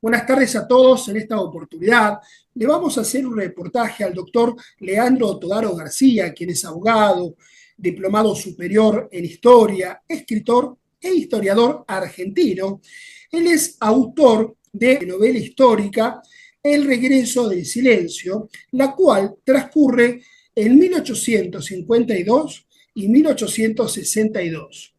Buenas tardes a todos. En esta oportunidad le vamos a hacer un reportaje al doctor Leandro Todaro García, quien es abogado, diplomado superior en historia, escritor e historiador argentino. Él es autor de la novela histórica El regreso del silencio, la cual transcurre en 1852 y 1862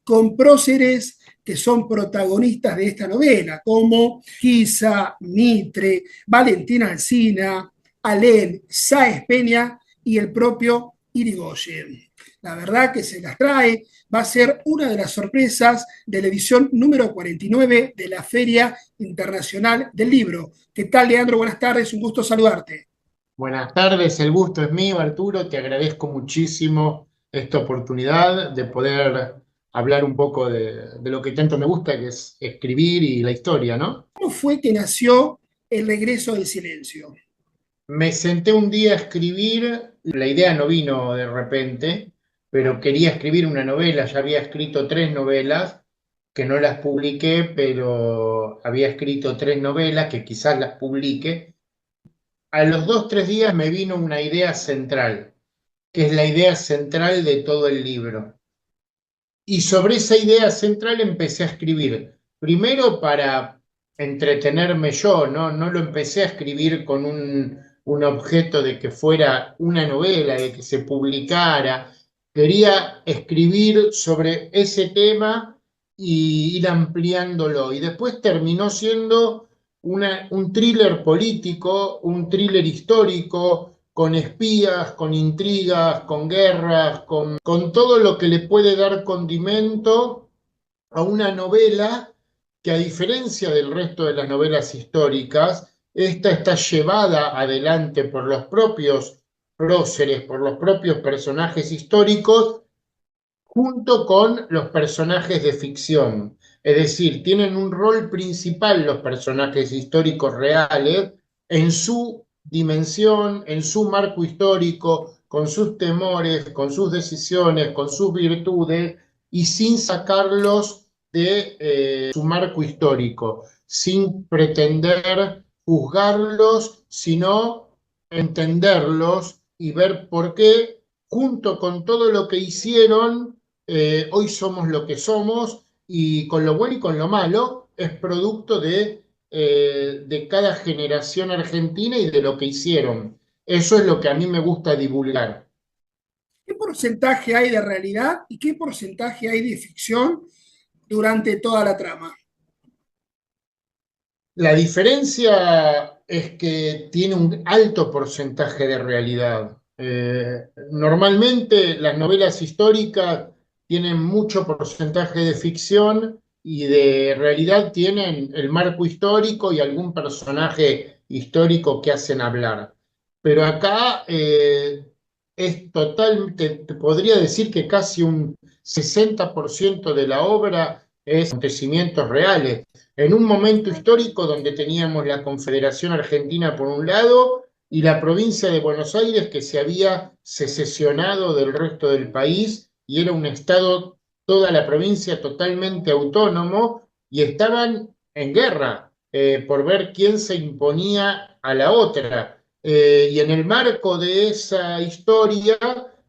con próceres que son protagonistas de esta novela, como Giza, Mitre, Valentina Alsina, Alén, Sáez Peña y el propio Irigoyen. La verdad que se las trae, va a ser una de las sorpresas de la edición número 49 de la Feria Internacional del Libro. ¿Qué tal, Leandro? Buenas tardes, un gusto saludarte. Buenas tardes, el gusto es mío, Arturo. Te agradezco muchísimo esta oportunidad de poder hablar un poco de lo que tanto me gusta, que es escribir y la historia, ¿no? ¿Cómo fue que nació El regreso del silencio? Me senté un día a escribir, la idea no vino de repente, pero quería escribir una novela, ya había escrito tres novelas, que no las publiqué, pero había escrito tres novelas que quizás las publique. A los dos, tres días me vino una idea central, que es la idea central de todo el libro. Y sobre esa idea central empecé a escribir. Primero para entretenerme yo, ¿no? No lo empecé a escribir con un objeto de que fuera una novela, de que se publicara. Quería escribir sobre ese tema y ir ampliándolo. Y después terminó siendo un thriller político, un thriller histórico, con espías, con intrigas, con guerras, con todo lo que le puede dar condimento a una novela que, a diferencia del resto de las novelas históricas, esta está llevada adelante por los propios próceres, por los propios personajes históricos, junto con los personajes de ficción. Es decir, tienen un rol principal los personajes históricos reales en su dimensión, en su marco histórico, con sus temores, con sus decisiones, con sus virtudes, y sin sacarlos de su marco histórico, sin pretender juzgarlos, sino entenderlos y ver por qué, junto con todo lo que hicieron, hoy somos lo que somos, y con lo bueno y con lo malo es producto de cada generación argentina y de lo que hicieron. Eso es lo que a mí me gusta divulgar. ¿Qué porcentaje hay de realidad y qué porcentaje hay de ficción durante toda la trama? La diferencia es que tiene un alto porcentaje de realidad. Normalmente las novelas históricas tienen mucho porcentaje de ficción y de realidad tienen el marco histórico y algún personaje histórico que hacen hablar. Pero acá es total, te podría decir que casi un 60% de la obra es acontecimientos reales en un momento histórico donde teníamos la Confederación Argentina por un lado y la provincia de Buenos Aires, que se había secesionado del resto del país y era un estado, toda la provincia totalmente autónomo, y estaban en guerra por ver quién se imponía a la otra. Y en el marco de esa historia,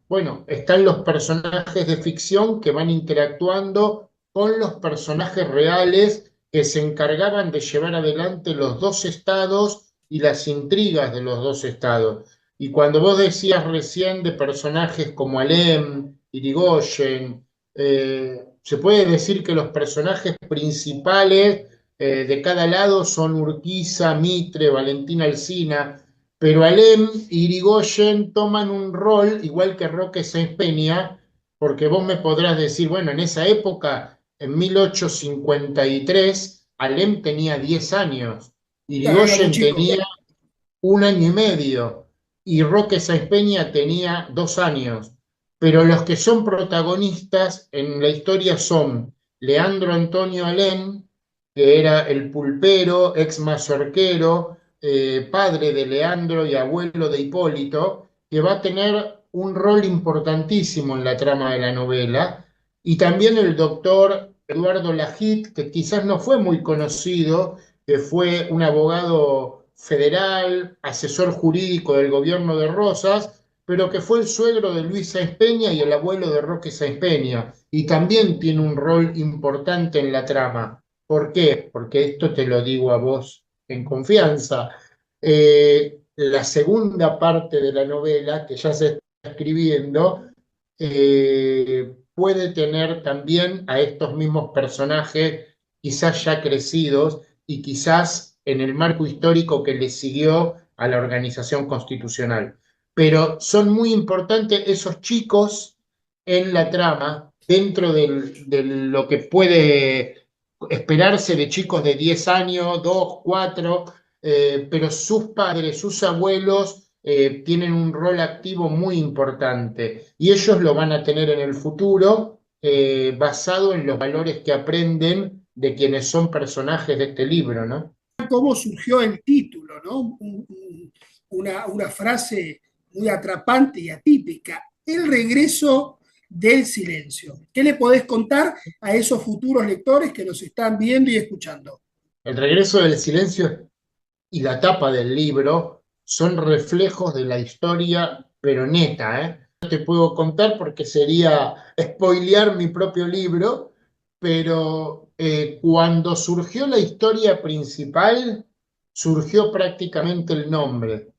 bueno, están los personajes de ficción que van interactuando con los personajes reales que se encargaban de llevar adelante los dos estados y las intrigas de los dos estados. Y cuando vos decías recién de personajes como Alem, Irigoyen, se puede decir que los personajes principales de cada lado son Urquiza, Mitre, Valentina Alsina, pero Alem y Irigoyen toman un rol igual que Roque Sáenz Peña, porque vos me podrás decir, bueno, en esa época, en 1853, Alem tenía 10 años, Claro, era muy Irigoyen chico. tenía un año y medio y Roque Sáenz Peña tenía 2 años. Pero los que son protagonistas en la historia son Leandro Antonio Alem, que era el pulpero, ex mazorquero, padre de Leandro y abuelo de Hipólito, que va a tener un rol importantísimo en la trama de la novela, y también el doctor Eduardo Lajit, que quizás no fue muy conocido, que fue un abogado federal, asesor jurídico del gobierno de Rosas, pero que fue el suegro de Luis Sáenz Peña y el abuelo de Roque Sáenz Peña, y también tiene un rol importante en la trama. ¿Por qué? Porque esto te lo digo a vos en confianza. La segunda parte de la novela, que ya se está escribiendo, puede tener también a estos mismos personajes, quizás ya crecidos y quizás en el marco histórico que le siguió a la organización constitucional. Pero son muy importantes esos chicos en la trama, dentro de lo que puede esperarse de chicos de 10 años, 2 4, pero sus padres, sus abuelos tienen un rol activo muy importante y ellos lo van a tener en el futuro basado en los valores que aprenden de quienes son personajes de este libro, ¿no? Cómo surgió el título, ¿no? Una frase muy atrapante y atípica, el regreso del silencio. ¿Qué le podés contar a esos futuros lectores que nos están viendo y escuchando? El regreso del silencio y la tapa del libro son reflejos de la historia, pero neta, ¿eh? No te puedo contar porque sería spoilear mi propio libro, pero cuando surgió la historia principal, surgió prácticamente el nombre.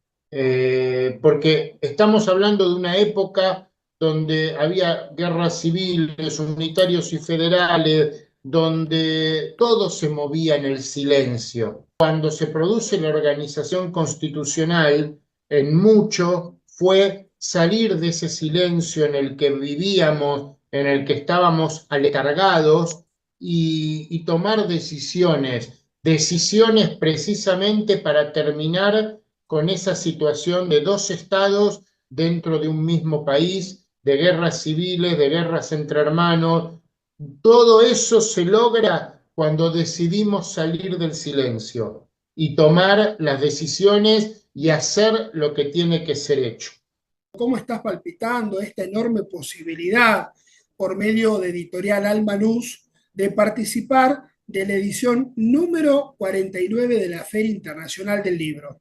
Porque estamos hablando de una época donde había guerras civiles, unitarios y federales, donde todo se movía en el silencio. Cuando se produce la organización constitucional, en mucho fue salir de ese silencio en el que vivíamos, en el que estábamos aletargados y tomar decisiones, decisiones precisamente para terminar con esa situación de dos estados dentro de un mismo país, de guerras civiles, de guerras entre hermanos. Todo eso se logra cuando decidimos salir del silencio y tomar las decisiones y hacer lo que tiene que ser hecho. ¿Cómo estás palpitando esta enorme posibilidad por medio de Editorial Alma Luz de participar de la edición número 49 de la Feria Internacional del Libro?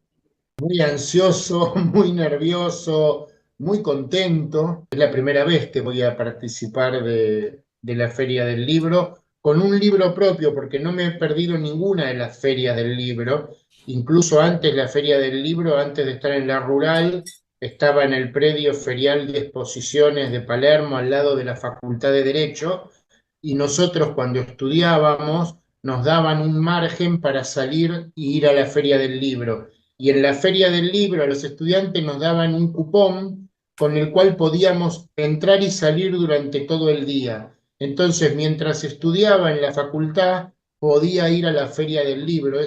Muy ansioso, muy nervioso, muy contento. Es la primera vez que voy a participar de la Feria del Libro con un libro propio, porque no me he perdido ninguna de las ferias del libro. Incluso antes la Feria del Libro, antes de estar en la rural, estaba en el predio ferial de exposiciones de Palermo, al lado de la Facultad de Derecho, y nosotros cuando estudiábamos nos daban un margen para salir e ir a la Feria del Libro y en la feria del libro a los estudiantes nos daban un cupón con el cual podíamos entrar y salir durante todo el día. Entonces, mientras estudiaba en la facultad, podía ir a la feria del libro.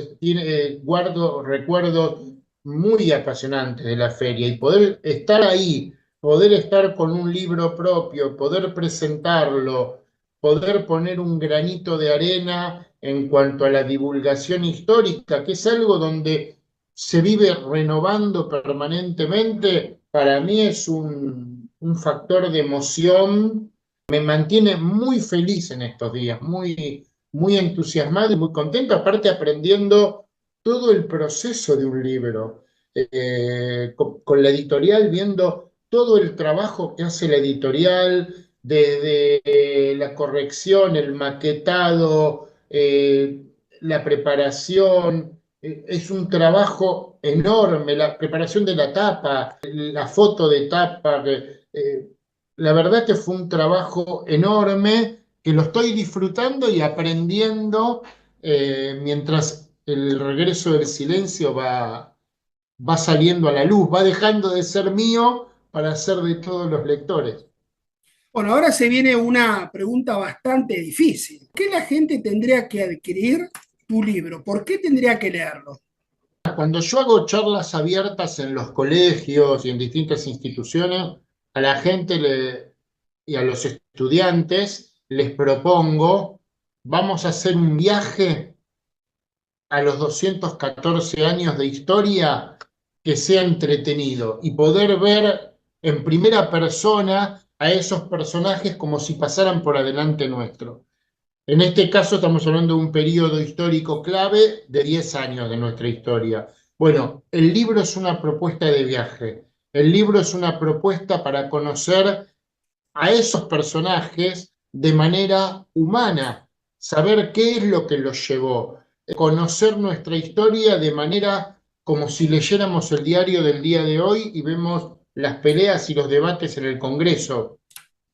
Guardo recuerdos muy apasionantes de la feria y poder estar ahí, poder estar con un libro propio, poder presentarlo, poder poner un granito de arena en cuanto a la divulgación histórica, que es algo donde se vive renovando permanentemente, para mí es un factor de emoción. Me mantiene muy feliz en estos días, muy entusiasmado y muy contento, aparte aprendiendo todo el proceso de un libro, con la editorial, viendo todo el trabajo que hace la editorial, desde la corrección, el maquetado, la preparación. Es un trabajo enorme, la preparación de la tapa, la foto de tapa. La verdad que fue un trabajo enorme que lo estoy disfrutando y aprendiendo mientras el regreso del silencio va saliendo a la luz, va dejando de ser mío para ser de todos los lectores. Bueno, ahora se viene una pregunta bastante difícil. ¿Qué la gente tendría que adquirir tu libro? ¿Por qué tendría que leerlo? Cuando yo hago charlas abiertas en los colegios y en distintas instituciones, a la gente y a los estudiantes les propongo, vamos a hacer un viaje a los 214 años de historia que sea entretenido y poder ver en primera persona a esos personajes como si pasaran por adelante nuestro. En este caso estamos hablando de un periodo histórico clave de 10 años de nuestra historia. Bueno, el libro es una propuesta de viaje. El libro es una propuesta para conocer a esos personajes de manera humana, saber qué es lo que los llevó, conocer nuestra historia de manera como si leyéramos el diario del día de hoy y vemos las peleas y los debates en el Congreso,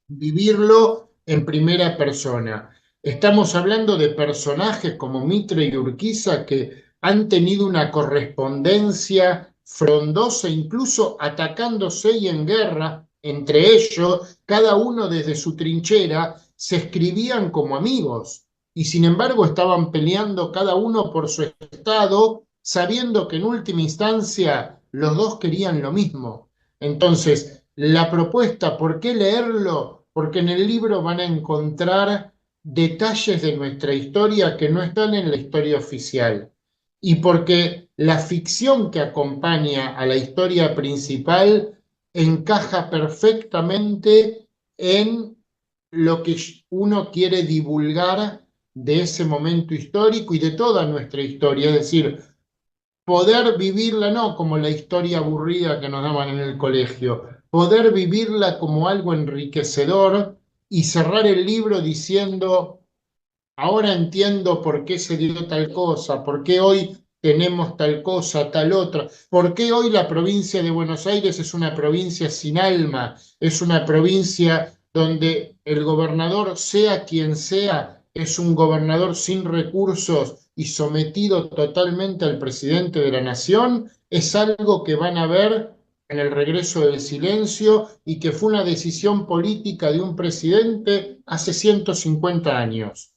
vivirlo en primera persona. Estamos hablando de personajes como Mitre y Urquiza que han tenido una correspondencia frondosa, incluso atacándose y en guerra entre ellos, cada uno desde su trinchera, se escribían como amigos y sin embargo estaban peleando cada uno por su estado, sabiendo que en última instancia los dos querían lo mismo. Entonces, la propuesta, ¿por qué leerlo? Porque en el libro van a encontrar detalles de nuestra historia que no están en la historia oficial. Y porque la ficción que acompaña a la historia principal encaja perfectamente en lo que uno quiere divulgar de ese momento histórico y de toda nuestra historia. Es decir, poder vivirla no como la historia aburrida que nos daban en el colegio, poder vivirla como algo enriquecedor y cerrar el libro diciendo, ahora entiendo por qué se dio tal cosa, por qué hoy tenemos tal cosa, tal otra, por qué hoy la provincia de Buenos Aires es una provincia sin alma, es una provincia donde el gobernador, sea quien sea, es un gobernador sin recursos y sometido totalmente al presidente de la nación, es algo que van a ver en el regreso del silencio y que fue una decisión política de un presidente hace 150 años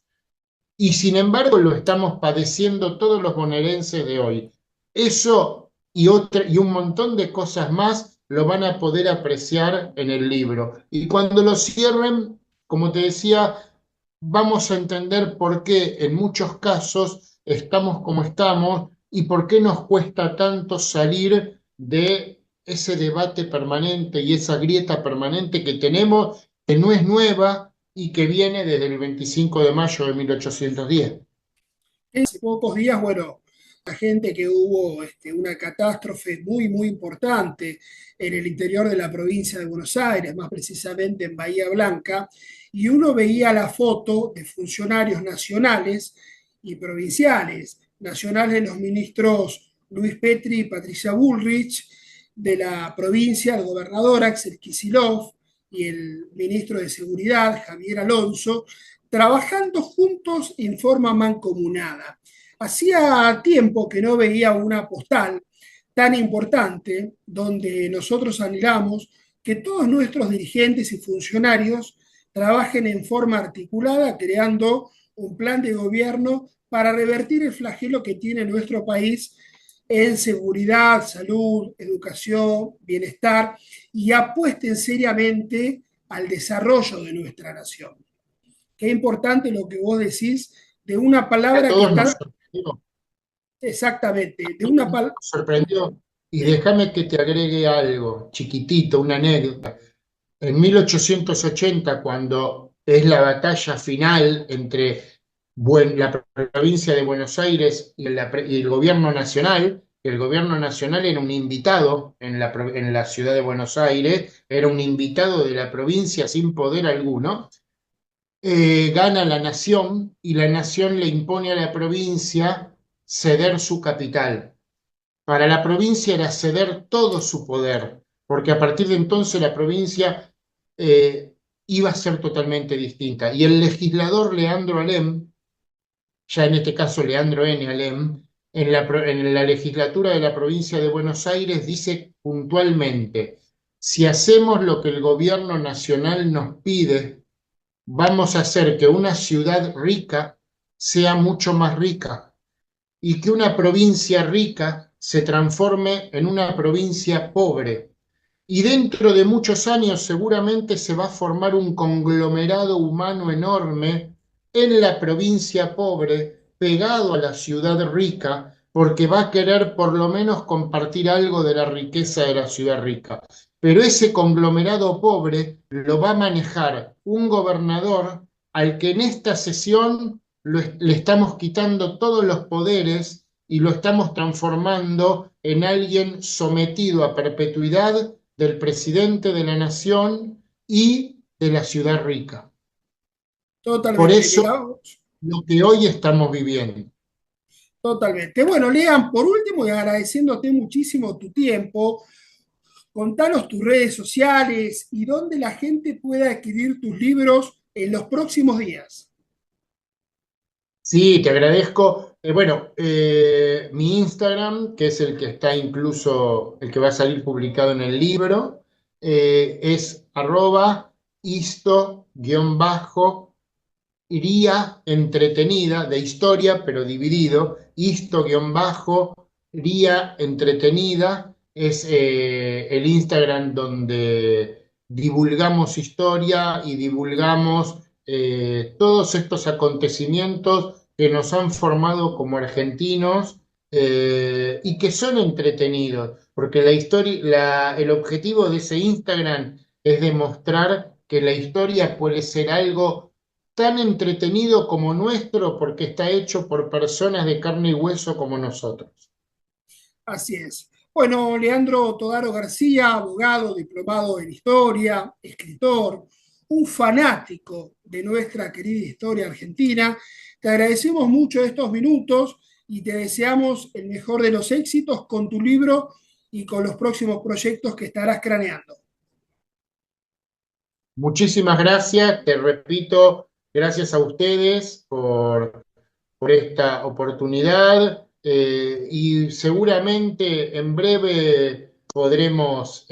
y sin embargo lo estamos padeciendo todos los bonaerenses de hoy. Eso y un montón de cosas más lo van a poder apreciar en el libro. Y cuando lo cierren, como te decía, vamos a entender por qué en muchos casos estamos como estamos y por qué nos cuesta tanto salir de ese debate permanente y esa grieta permanente que tenemos, que no es nueva y que viene desde el 25 de mayo de 1810. Hace pocos días, bueno, la gente que hubo una catástrofe muy importante en el interior de la provincia de Buenos Aires, más precisamente en Bahía Blanca, y uno veía la foto de funcionarios nacionales y provinciales, nacionales los ministros Luis Petri y Patricia Bullrich, de la provincia el gobernador Axel Kicillof y el ministro de Seguridad Javier Alonso, trabajando juntos en forma mancomunada. Hacía tiempo que no veía una postal tan importante donde nosotros anhelamos que todos nuestros dirigentes y funcionarios trabajen en forma articulada, creando un plan de gobierno para revertir el flagelo que tiene nuestro país en seguridad, salud, educación, bienestar y apuesten seriamente al desarrollo de nuestra nación. Qué importante lo que vos decís de una A palabra que todos nos está sorprendió, exactamente, de a todos una nos palabra, sorprendió. Y déjame que te agregue algo chiquitito, una anécdota. En 1880, cuando es la batalla final entre la provincia de Buenos Aires y el gobierno nacional, el gobierno nacional era un invitado en la ciudad de Buenos Aires, era un invitado de la provincia sin poder alguno, gana la nación y la nación le impone a la provincia ceder su capital. Para la provincia era ceder todo su poder, porque a partir de entonces la provincia eh, iba a ser totalmente distinta. Y el legislador Leandro Alem, ya en este caso Leandro N. Alem, en la legislatura de la provincia de Buenos Aires dice puntualmente, si hacemos lo que el gobierno nacional nos pide, vamos a hacer que una ciudad rica sea mucho más rica y que una provincia rica se transforme en una provincia pobre. Y dentro de muchos años seguramente se va a formar un conglomerado humano enorme en la provincia pobre, pegado a la ciudad rica, porque va a querer por lo menos compartir algo de la riqueza de la ciudad rica. Pero ese conglomerado pobre lo va a manejar un gobernador al que en esta sesión le estamos quitando todos los poderes y lo estamos transformando en alguien sometido a perpetuidad del presidente de la nación y de la ciudad rica. Por Totalmente, eso, mira, lo que hoy estamos viviendo. totalmente. Bueno, Lean, por último, y agradeciéndote muchísimo tu tiempo, contanos tus redes sociales y dónde la gente puede adquirir tus libros en los próximos días. Sí, te agradezco. Bueno, mi Instagram, que es el que está incluso, el que va a salir publicado en el libro, es isto-ría entretenida, de historia, pero dividido, isto-ría entretenida, es el Instagram donde divulgamos historia y divulgamos todos estos acontecimientos que nos han formado como argentinos y que son entretenidos, porque la historia, el objetivo de ese Instagram es demostrar que la historia puede ser algo tan entretenido como nuestro porque está hecho por personas de carne y hueso como nosotros. Así es. Bueno, Leandro Todaro García, abogado, diplomado en historia, escritor, un fanático de nuestra querida historia argentina, te agradecemos mucho estos minutos y te deseamos el mejor de los éxitos con tu libro y con los próximos proyectos que estarás craneando. Muchísimas gracias, te repito, gracias a ustedes por esta oportunidad y seguramente en breve podremos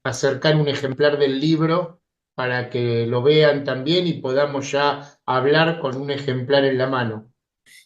acercar un ejemplar del libro para que lo vean también y podamos ya hablar con un ejemplar en la mano.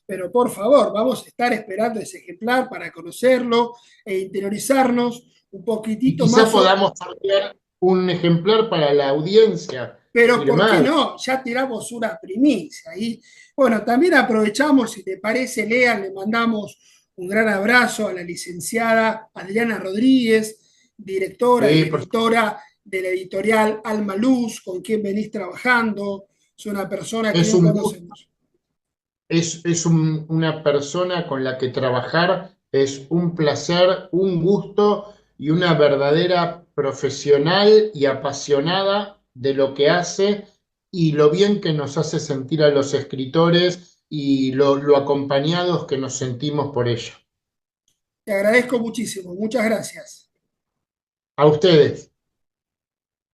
Pero por favor, vamos a estar esperando ese ejemplar para conocerlo e interiorizarnos un Y poquitito quizá más. podamos sortear un ejemplar para la audiencia Pero ¿por qué firmado. no? Ya tiramos una primicia. Y bueno, también aprovechamos, si te parece, Lea, le mandamos un gran abrazo a la licenciada Adriana Rodríguez, directora y Sí, editora de la editorial Alma Luz, con quien venís trabajando. Es una persona que es bien un gusto. conocemos. Una persona con la que trabajar es un placer, un gusto y una verdadera profesional y apasionada de lo que hace y lo bien que nos hace sentir a los escritores y lo acompañados que nos sentimos por ella. Te agradezco muchísimo. Muchas gracias. A ustedes.